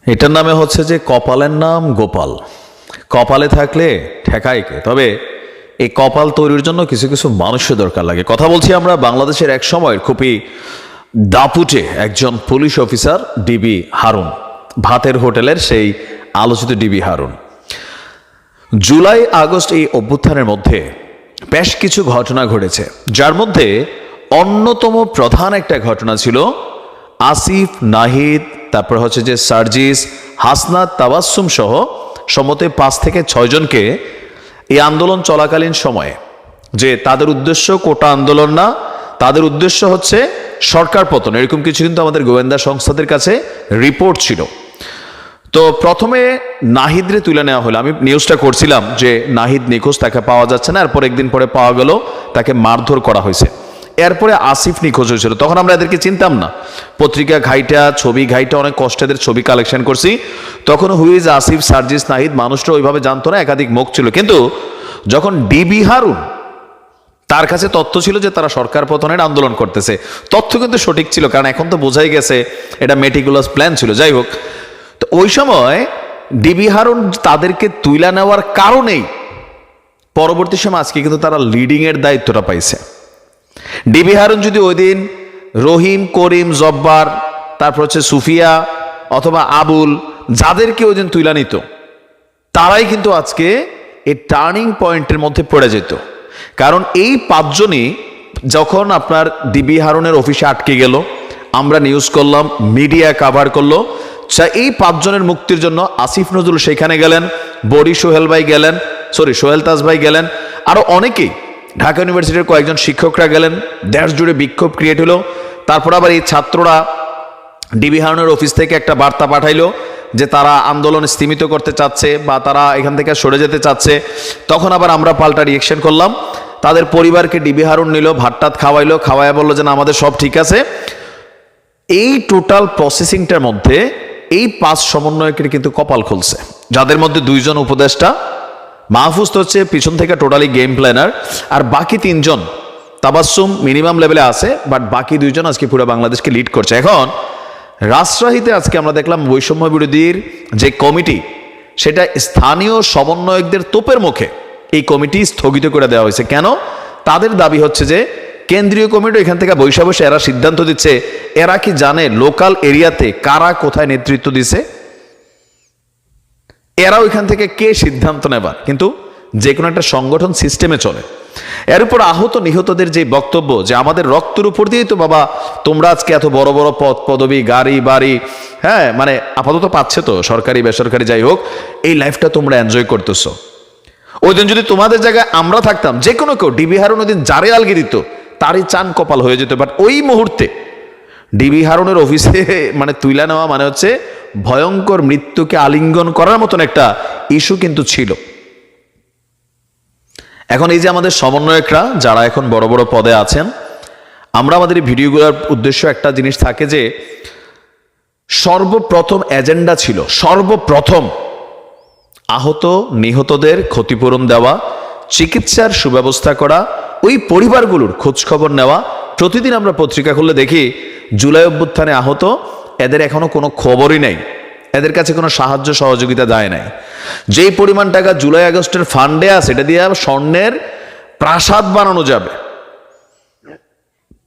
এটার নামে হচ্ছে যে কপালের নাম গোপাল। কপালে থাকলে ঠেকায় কে? তবে এই কপাল তৈরির জন্য কিছু কিছু মানুষের দরকার লাগে। কথা বলছি আমরা বাংলাদেশের এক সময়ের খুবই দাপুটে একজন পুলিশ অফিসার ডিবি হারুন, ভাতের হোটেলের সেই আলোচিত ডিবি হারুন। জুলাই আগস্ট এই অভ্যুত্থানের মধ্যে বেশ কিছু ঘটনা ঘটেছে, যার মধ্যে অন্যতম প্রধান একটা ঘটনা ছিল আসিফ, নাহিদ, তারপর হচ্ছে যে সার্জিস, হাসনাত, তাবাসসুম সহ সম্মতি 5 থেকে 6 জনকে এই আন্দোলন চলাকালীন সময়ে, যে তাদের উদ্দেশ্য কোটা আন্দোলন না, তাদের উদ্দেশ্য হচ্ছে সরকার পতন, এরকম কিছু কিন্তু আমাদের গোয়েন্দা সংস্থাদের কাছে রিপোর্ট ছিল। তো প্রথমে নাহিদরে তুলে নেওয়া হলো। আমি নিউজটা করছিলাম যে নাহিদ নিখোঁজ, তাকে পাওয়া যাচ্ছে না। এরপর একদিন পরে পাওয়া গেল, তাকে মারধর করা হয়েছে। এরপরে আসিফ নিখোঁজ হয়েছিল, তখন আমরা এদেরকে চিনতাম না। পত্রিকা ঘাইটা, ছবি ঘাইটা, অনেক কষ্টে এদের ছবি কালেকশন করছি। তখন হুইজ আসিফ, সার্জিস, নাহিদ মানুষটা ওইভাবে জানতো না, একাধিক মুখ ছিল। কিন্তু যখন ডিবি হারুন, তার কাছে তথ্য ছিল যে তারা সরকার পতনের আন্দোলন করতেছে, তথ্য কিন্তু সঠিক ছিল, কারণ এখন তো বোঝাই গেছে এটা মেটিকুলাস প্ল্যান ছিল। যাই হোক, তো ওই সময় ডিবি হারুন তাদেরকে তুইলা নেওয়ার কারণেই পরবর্তী সময় আজকে কিন্তু তারা লিডিং এর দায়িত্বটা পাইছে। ডিবি হারুন যদি ওই দিন রহিম, করিম, জব্বার, তারপর হচ্ছে সুফিয়া অথবা আবুল, যাদেরকে ওই দিন তুইলা নিত, তারাই কিন্তু আজকে এই টার্নিং পয়েন্টের মধ্যে পড়ে যেত। কারণ এই 5 জনই যখন আপনার ডিবি হারুনের অফিসে আটকে গেল, আমরা নিউজ করলাম, মিডিয়া কাভার করলো, এই 5 জনের মুক্তির জন্য আসিফ নজরুল সেখানে গেলেন, বড়ি সোহেল ভাই গেলেন, সোহেল তাজ ভাই গেলেন, আরো অনেকেই, ঢাকা ইউনিভার্সিটির কয়েকজন শিক্ষকরা গেলেন। দেশ জুড়ে বিক্ষোভ ক্রিয়েট হলো। তারপর আবার এই ছাত্ররা ডিবি হারুনের অফিস থেকে একটা বার্তা পাঠাইলো যে তারা আন্দোলন স্থিমিত করতে চাচ্ছে বা তারা এখান থেকে সরে যেতে চাচ্ছে। তখন আবার আমরা পাল্টা রিয়েকশন করলাম, তাদের পরিবারকে ডিবি হারুন নিল, ভাতটাত খাওয়াইলো, খাওয়াইয়া বললো যে না, আমাদের সব ঠিক আছে। এই টোটাল প্রসেসিংটার মধ্যে এই 5 সমন্বয়কের কিন্তু কপাল খুলছে, যাদের মধ্যে 2 জন উপদেষ্টা, মাহফুজ তো হচ্ছে পিছন থেকে টোটালি গেম প্ল্যানার, আর বাকি 3 জন, তাবাসসুম মিনিমাম লেভেলে আছে, বাট বাকি 2 জন আজকে পুরো বাংলাদেশকে লিড করছে। এখন রাজশাহীতে আজকে আমরা দেখলাম বৈষম্য বিরোধীর যে কমিটি, সেটা স্থানীয় সমন্বয়কদের তোপের মুখে এই কমিটি স্থগিত করে দেওয়া হয়েছে। কেন? তাদের দাবি হচ্ছে যে কেন্দ্রীয় কমিটি এখান থেকে বৈশা বসে এরা সিদ্ধান্ত দিচ্ছে, এরা কি জানে লোকাল এরিয়াতে কারা কোথায় নেতৃত্ব দিছে? এরা ওইখান থেকে কে সিদ্ধান্ত নেবার? কিন্তু যে কোনো একটা সংগঠন সিস্টেমে চলে। এর উপর আহত নিহতদের যে বক্তব্য যে আমাদের রক্তের উপর দিয়েই তো বাবা তোমরা আজকে এত বড় বড় পদ পদবি, গাড়ি বাড়ি, হ্যাঁ মানে আপাতত পাচ্ছে তো, সরকারি বেসরকারি যাই হোক, এই লাইফটা তোমরা এনজয় করতেছো। ওই দিন যদি তোমাদের জায়গায় আমরা থাকতাম, যে কোনো কেউ, ডিবি হারুন ওই দিন যারে আলগি দিত তারই চান কপাল হয়ে যেত। বাট ওই মুহূর্তে ডিবি হারুনের অফিসে মানে তুইলা নেওয়া মানে হচ্ছে ভয়ঙ্কর মৃত্যুকে আলিঙ্গন করার মতন একটা ইস্যু কিন্তু ছিল। এখন এই যে আমাদের সমন্বয়করা যারা এখন বড় বড় পদে আছেন, আমরা আমাদের এই ভিডিওগুলোর উদ্দেশ্য একটা জিনিস থাকে যে সর্বপ্রথম এজেন্ডা ছিল, সর্বপ্রথম আহত নিহতদের ক্ষতিপূরণ দেওয়া, চিকিৎসার সুব্যবস্থা করা, ওই পরিবারগুলোর খোঁজখবর নেওয়া। প্রতিদিন আমরা পত্রিকা খুললে দেখি জুলাই অভ্যুত্থানে আহত, এদের এখনো কোনো খবরই নেই, এদের কাছে কোনো সাহায্য সহযোগিতা দেয় নাই। যেই পরিমাণ টাকা জুলাই আগস্টের ফান্ডে আছে, এটা দিয়ে স্বর্ণের প্রাসাদ বানানো যাবে।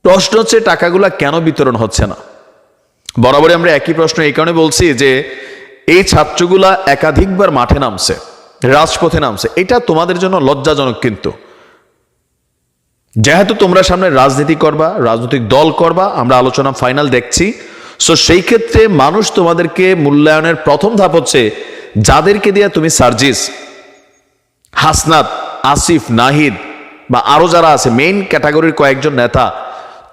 প্রশ্ন হচ্ছে টাকাগুলা কেন বিতরণ হচ্ছে না? বরাবরই আমরা একই প্রশ্ন এই কারণে বলছি যে এই ছাত্রগুলা একাধিকবার মাঠে নামছে, রাজপথে নামছে, এটা তোমাদের জন্য লজ্জাজনক। কিন্তু যেহেতু তোমরা সামনে রাজনীতি করবা, রাজনৈতিক দল করবা, আমরা আলোচনা ফাইনাল দেখছি, সো সেই ক্ষেত্রে মানুষ তোমাদেরকে মূল্যায়নের প্রথম ধাপ হচ্ছে যাদেরকে দিয়ে তুমি সার্জিস, হাসনাত, আসিফ, নাহিদ বা আরো যারা আছে মেইন ক্যাটাগরির কয়েকজন নেতা,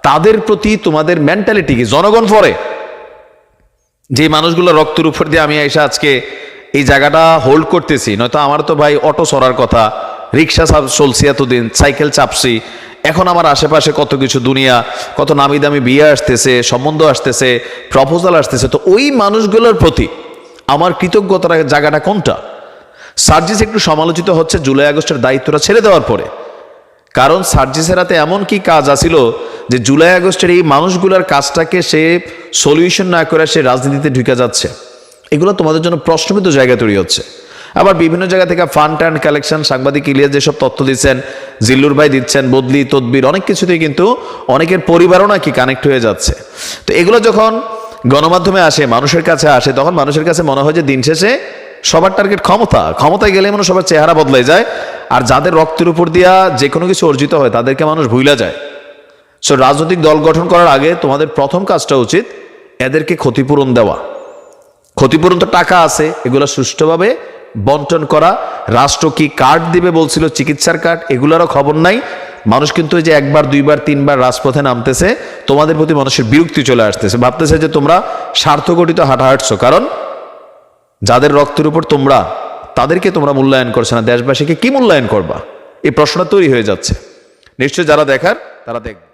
তাদের প্রতি তোমাদের মেন্টালিটি কি? জনগণ পরে যে মানুষগুলো রক্তের উপর দিয়ে আমি এসে আজকে এই জায়গাটা হোল্ড করতেছি, নয়তো আমার তো ভাই অটো সরার কথা, রিক্সা চলছি এতদিন, সাইকেল চাপছি, এখন আমার আশেপাশে কত কিছু দুনিয়া, কত নামি দামি বিয়ে আসতেছে, সম্বন্ধ আসতেছে, প্রপোজাল আসতেছে, তো ওই মানুষগুলোর প্রতি আমার কৃতজ্ঞতার জায়গাটা কোনটা? সার্জিস একটু সমালোচিত হচ্ছে জুলাই আগস্টের দায়িত্বটা ছেড়ে দেওয়ার পরে, কারণ সার্জিসের হাতে এমন কি কাজ আছিল যে জুলাই আগস্টের এই মানুষগুলোর কাজটাকে সে সলিউশন না করে সে রাজনীতিতে ঢুকে যাচ্ছে। এগুলো তোমাদের জন্য প্রশ্নবিদ্ধ জায়গা তৈরি হচ্ছে। আবার বিভিন্ন জায়গা থেকে ফান্ড অ্যান্ড কালেকশন, সাংবাদিক ইলিয়াস যেসব তথ্য দিচ্ছেন, জিল্লুর ভাই দিচ্ছেন, বদলি তদবির, অনেক কিছুতেই কিন্তু অনেকের পরিবারও নাকি কানেক্ট হয়ে যাচ্ছে। তো এগুলো যখন গণমাধ্যমে আসে, মানুষের কাছে আসে, তখন মানুষের কাছে মনে হয় যে দিন শেষে সবার টার্গেট ক্ষমতা, ক্ষমতায় গেলে মানে সবার চেহারা বদলাই যায়, আর যাদের রক্তের উপর দিয়া যে কোনো কিছু অর্জিত হয় তাদেরকে মানুষ ভুলে যায়। সো রাজনৈতিক দল গঠন করার আগে তোমাদের প্রথম কাজটা উচিত এদেরকে ক্ষতিপূরণ দেওয়া। ক্ষতিপূরণ তো টাকা আছে, এগুলো সুষ্ঠুভাবে বন্টন করা। রাষ্ট্র কি কার্ড দিবে বলছিল, চিকিৎসার কার্ড, এগুলোরও খবর নাই। মানুষ কিন্তু এই যে একবার দুইবার তিনবার রাজপথে নামতেছে, তোমাদের প্রতি মানুষের বিরক্তি চলে আসতেছে, ভাবতেছে যে তোমরা স্বার্থঘটিত হাঁটা হাঁটছো। কারণ যাদের রক্তের উপর তোমরা, তাদেরকে তোমরা মূল্যায়ন করছো না, দেশবাসীকে কি মূল্যায়ন করবা? এই প্রশ্নটা তৈরি হয়ে যাচ্ছে। নিশ্চয় যারা দেখার তারা দেখবে।